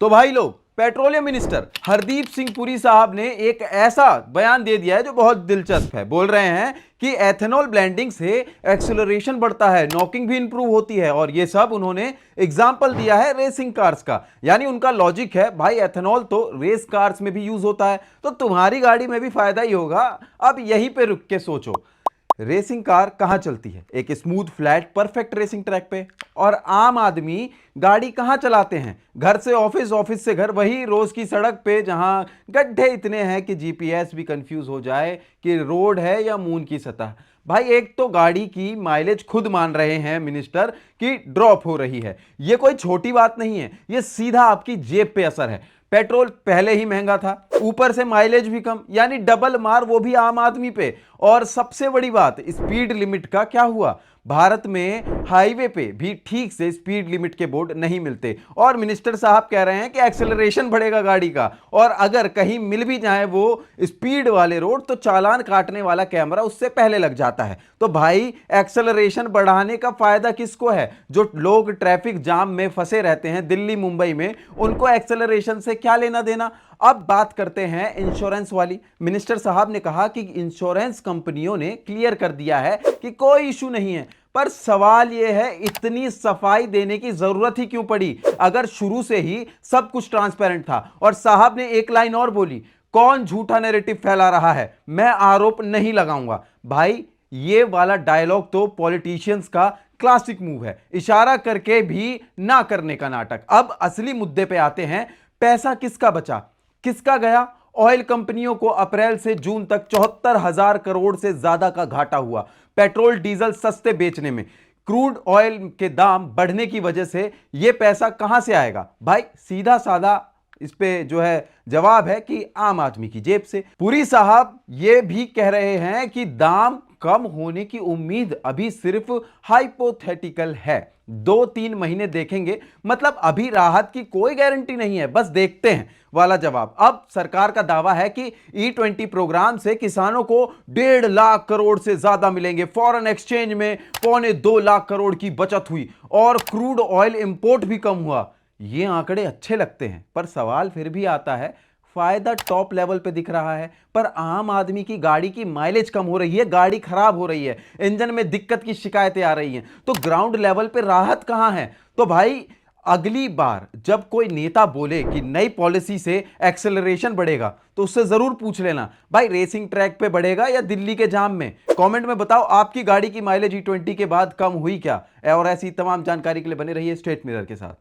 तो भाई लोग, पेट्रोलियम मिनिस्टर हरदीप सिंह पुरी साहब ने एक ऐसा बयान दे दिया है जो बहुत दिलचस्प है। बोल रहे हैं कि एथेनॉल ब्लेंडिंग से एक्सेलरेशन बढ़ता है, नॉकिंग भी इंप्रूव होती है, और ये सब उन्होंने एग्जाम्पल दिया है रेसिंग कार्स का। यानी उनका लॉजिक है, भाई एथेनॉल तो रेस कार्स में भी यूज होता है, तो तुम्हारी गाड़ी में भी फायदा ही होगा। अब यहीं पे रुक के सोचो, रेसिंग कार कहां चलती है? एक smooth flat perfect racing track पे। और आम आदमी गाड़ी कहां चलाते हैं? घर से ऑफिस, ऑफिस से घर, वही रोज की सड़क पे जहां गड्ढे इतने हैं कि जीपीएस भी कंफ्यूज हो जाए कि रोड है या मून की सतह। भाई एक तो गाड़ी की माइलेज खुद मान रहे हैं मिनिस्टर कि ड्रॉप हो रही है। यह कोई छोटी बात नहीं है, यह सीधा आपकी जेब पे असर है। पेट्रोल पहले ही महंगा था, ऊपर से माइलेज भी कम, यानी डबल मार, वो भी आम आदमी पे। और सबसे बड़ी बात, स्पीड लिमिट का क्या हुआ? भारत में हाईवे पे भी ठीक से स्पीड लिमिट के बोर्ड नहीं मिलते, और मिनिस्टर साहब कह रहे हैं कि एक्सेलरेशन बढ़ेगा गाड़ी का, और अगर कहीं मिल भी जाए वो स्पीड वाले रोड तो चालान काटने वाला कैमरा उससे पहले लग जाता है। तो भाई एक्सेलरेशन बढ़ाने का फायदा किसको है? जो लोग ट्रैफिक जाम में फंसे रहते हैं दिल्ली मुंबई में, उनको एक्सेलरेशन से क्या लेना देना? अब बात करते हैं इंश्योरेंस वाली। मिनिस्टर साहब ने कहा कि इंश्योरेंस कंपनियों ने क्लियर कर दिया है कि कोई इशू नहीं है। पर सवाल यह है, इतनी सफाई देने की जरूरत ही क्यों पड़ी अगर शुरू से ही सब कुछ ट्रांसपेरेंट था? और साहब ने एक लाइन और बोली, कौन झूठा नैरेटिव फैला रहा है, मैं आरोप नहीं लगाऊंगा। भाई ये वाला डायलॉग तो पॉलिटिशियंस का क्लासिक मूव है, इशारा करके भी ना करने का नाटक। अब असली मुद्दे पे आते हैं, पैसा किसका बचा, किसका गया? ऑयल कंपनियों को अप्रैल से जून तक 74,000 करोड़ से ज्यादा का घाटा हुआ पेट्रोल डीजल सस्ते बेचने में। क्रूड ऑयल के दाम बढ़ने की वजह से यह पैसा कहां से आएगा? भाई सीधा साधा इस पे जो है जवाब है कि आम आदमी की जेब से। पुरी साहब यह भी कह रहे हैं कि दाम कम होने की उम्मीद अभी सिर्फ हाइपोथेटिकल है, 2-3 महीने देखेंगे, मतलब अभी राहत की कोई गारंटी नहीं है, बस देखते हैं वाला जवाब। अब सरकार का दावा है कि E20 प्रोग्राम से किसानों को 1.5 लाख करोड़ से ज्यादा मिलेंगे, फॉरेन एक्सचेंज में 1.25 लाख करोड़ की बचत हुई, और क्रूड ऑयल इंपोर्ट भी कम हुआ। ये आंकड़े अच्छे लगते हैं, पर सवाल फिर भी आता है, फायदा टॉप लेवल पे दिख रहा है, पर आम आदमी की गाड़ी की माइलेज कम हो रही है, गाड़ी खराब हो रही है, इंजन में दिक्कत की शिकायतें आ रही हैं, तो ग्राउंड लेवल पे राहत कहां है? तो भाई अगली बार जब कोई नेता बोले कि नई पॉलिसी से एक्सेलरेशन बढ़ेगा, तो उससे जरूर पूछ लेना, भाई रेसिंग ट्रैक पे बढ़ेगा या दिल्ली के जाम में? कमेंट में बताओ आपकी गाड़ी की माइलेज E20 के बाद कम हुई क्या? और ऐसी तमाम जानकारी के लिए बने रहिए स्टेट मिरर के साथ।